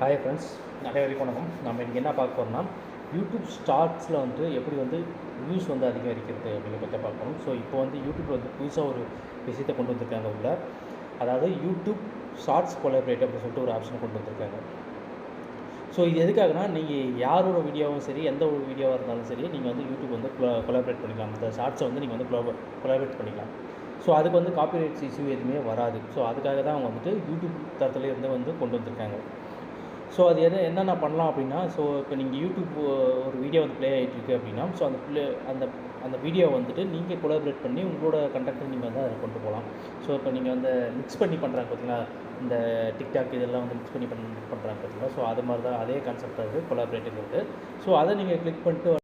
Hi friends, அனைவருக்கும் வணக்கம். நம்ம இன்றைக்கி என்ன பார்க்க போகிறோம்னா, யூடியூப் ஷார்ட்ஸில் வந்து எப்படி வந்து வியூஸ் வந்து அதிகரிக்கிறது அப்படிங்கிற பற்றி பார்க்கணும். ஸோ இப்போ வந்து யூடியூப் வந்து புதுசாக ஒரு விஷயத்தை கொண்டு வந்திருக்காங்க உள்ள, அதாவது யூடியூப் ஷார்ட்ஸ் கொலாபரேட் அப்படின்னு சொல்லிட்டு ஒரு ஆப்ஷனை கொண்டு வந்திருக்காங்க. ஸோ இது எதுக்காகனா, நீங்கள் யாரோட வீடியோவும் சரி, எந்த ஒரு வீடியோவாக இருந்தாலும் சரி, நீங்கள் வந்து யூடியூப் வந்து கொலாபரேட் பண்ணிக்கலாம். அந்த ஷார்ட்ஸை வந்து நீங்கள் வந்து கொலாபரேட் பண்ணிக்கலாம். ஸோ அதுக்கு வந்து காப்பிரைட்ஸ் இஷ்யூ எதுவுமே வராது. ஸோ அதுக்காக தான் அவங்க வந்துட்டு யூடியூப் தரத்துலேருந்து வந்து கொண்டு வந்திருக்காங்க. ஸோ அது என்னென்ன பண்ணலாம் அப்படின்னா, ஸோ இப்போ நீங்கள் யூடியூப் ஒரு வீடியோ வந்து ப்ளே ஆகிட்டுருக்கு அப்படின்னா, ஸோ அந்த அந்த வீடியோவை வந்துட்டு நீங்கள் கொலாபரேட் பண்ணி உங்களோட கண்டென்ட்டை நீங்கள் வந்து அதில் கொண்டு போகலாம். ஸோ இப்போ நீங்கள் வந்து மிக்ஸ் பண்ணி பண்ணுறாங்க பார்த்தீங்களா, இந்த டிக்டாக் இதெல்லாம் வந்து மிக்ஸ் பண்ணி பண்ணுறாங்க பார்த்தீங்களா. ஸோ அது மாதிரி தான் அதே கான்செப்ட் அது கொலாபரேட்டிங்கிறது. ஸோ அதை நீங்கள் கிளிக் பண்ணிட்டு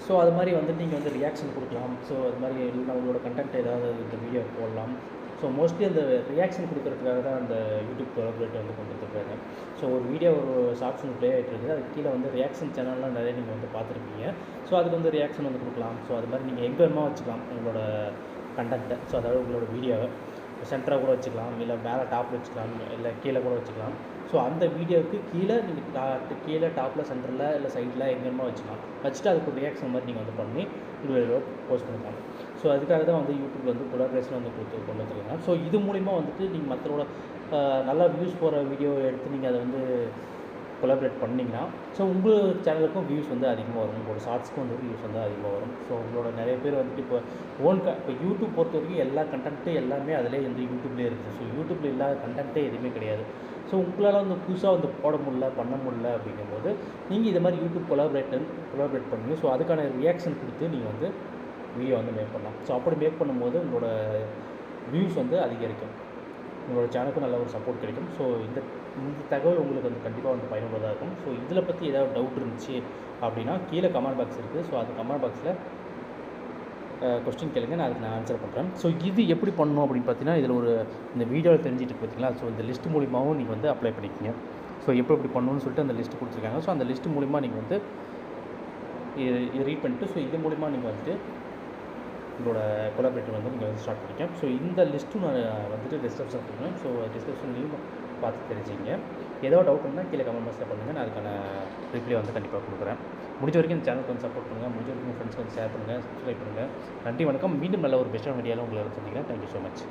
ஸோ அது மாதிரி வந்து நீங்கள் வந்து ரியாக்ஷன் கொடுக்கலாம். ஸோ அது மாதிரி உங்களோட கண்டென்ட் ஏதாவது இந்த வீடியோ போடலாம். ஸோ மோஸ்ட்லி அந்த ரியாக்ஷன் கொடுக்கறதுக்காக தான் அந்த யூடியூப் கொலாபரேட் வந்து கொண்டு வந்துருக்காங்க. ஸோ ஒரு வீடியோ ஒரு ஷார்ட்ஸ் வந்து ப்ளே ஆகிட்டு இருக்குது, அதுக்கு கீழே வந்து ரியாக்ஷன் சேனல்லாம் நிறைய நீங்கள் வந்து பார்த்துருப்பீங்க. ஸோ அதுக்கு வந்து ரியாக்ஷன் வந்து கொடுக்கலாம். ஸோ அது மாதிரி நீங்கள் எங்கே வேணுமா வச்சுக்கலாம் உங்களோட கண்டென்ட்டை. ஸோ அதாவது உங்களோட வீடியோவை சென்டராக கூட வச்சுக்கலாம், இல்லை மேலே டாப்பில் வச்சுக்கலாம், இல்லை கீழே கூட வச்சுக்கலாம். ஸோ அந்த வீடியோவுக்கு கீழே நீங்கள் கீழே டாப்பில் சென்டரில் இல்லை சைடில் எங்கேயுமா வச்சுக்கலாம். வச்சுட்டு அதுக்கு ரியாக்ஷன் மாதிரி நீங்கள் வந்து பண்ணி உங்களோட போஸ்ட் பண்ணிக்கலாம். ஸோ அதுக்காக தான் வந்து யூடியூப் வந்து கொலாபரேஷன் வந்து கொண்டு வந்துருக்காங்க. ஸோ இது மூலிமா வந்துட்டு நீங்கள் மற்றவங்களோட நல்லா வியூஸ் போகிற வீடியோ எடுத்து நீங்கள் அதை வந்து கொலாபரேட் பண்ணிங்கன்னா, ஸோ உங்கள் சேனலுக்கும் வியூஸ் வந்து அதிகமாக வரும், உங்களோட ஷார்ட்ஸ்க்கும் வந்து வியூஸ் வந்து அதிகமாக வரும். ஸோ உங்களோட நிறைய பேர் வந்துட்டு இப்போ இப்போ யூடியூப் பொறுத்த வரைக்கும் எல்லா கண்டென்ட்டு எல்லாமே அதிலே வந்து யூடியூப்லேயே இருக்குது. ஸோ யூடியூப்பில் இல்லாத கண்டென்ட்டே எதுவுமே கிடையாது. ஸோ உங்களால் வந்து புதுசாக வந்து போட முடியல, பண்ண முடியல அப்படிங்கும்போது நீங்கள் இது மாதிரி யூடியூப் கொலாபரேட் பண்ணுங்க. ஸோ அதுக்கான ரியாக்ஷன் கொடுத்து நீங்கள் வந்து வீடியோ வந்து மேக் பண்ணலாம். ஸோ அப்படி மேக் பண்ணும்போது உங்களோட வியூஸ் வந்து அதிகரிக்கும், உங்களோட சேனலுக்கும் நல்ல ஒரு சப்போர்ட் கிடைக்கும். ஸோ இந்த தகவல் உங்களுக்கு வந்து கண்டிப்பாக வந்து பயனுள்ளதாக இருக்கும். ஸோ இதில் பற்றி ஏதாவது டவுட் இருந்துச்சு அப்படின்னா கீழே கமெண்ட் பாக்ஸ் இருக்குது. ஸோ அந்த கமெண்ட் பாக்ஸில் கொஸ்டின் கேளுங்க, நான் அதுக்கு நான் ஆன்சர் பண்ணுறேன். ஸோ இது எப்படி பண்ணணும் அப்படின்னு பார்த்தீங்கன்னா, இதில் ஒரு இந்த வீடியோவில் தெரிஞ்சுட்டு பார்த்தீங்களா. ஸோ இந்த லிஸ்ட் மூலிமாவும் நீங்கள் வந்து அப்ளை பண்ணிக்கோங்க. ஸோ எப்படி பண்ணணும்னு சொல்லிட்டு அந்த லிஸ்ட்டு கொடுத்துருக்காங்க. ஸோ அந்த லிஸ்ட்டு மூலிமா நீங்கள் வந்து இது ரீட் பண்ணிட்டு, ஸோ இது மூலிமா நீங்கள் வந்துட்டு உங்களோட கொலாபரேட்டர் வந்து நீங்கள் வந்து ஸ்டார்ட் பண்ணிக்கலாம். ஸோ இந்த லிஸ்ட்டும் நான் வந்துட்டு டிஸ்கிரிப்ஷன் கொடுக்குறேன். ஸோ டிஸ்கிரிப்ஷன்லையும் பார்த்து தெரிஞ்சுங்க. ஏதோ டவுட் இருந்தால் கீழே கமெண்ட் பாக்ஸில் பண்ணுங்கள், நான் அதுக்கான ரிப்ளை வந்து கண்டிப்பாக கொடுக்குறேன். முடிஞ்ச வரைக்கும் இந்த சேனலுக்கு வந்து சப்போர்ட் பண்ணுங்கள், முடிஞ்ச வரைக்கும் ஃப்ரெண்ட்ஸ்க்கு வந்து ஷேர் பண்ணுங்கள், சப்ஸ்கிரைப் பண்ணுங்கள். நன்றி, வணக்கம். மீண்டும் நல்ல ஒரு பெஸ்ட்டான வீடியோவில் உங்களை சந்திக்கிறேன். Thank you so much.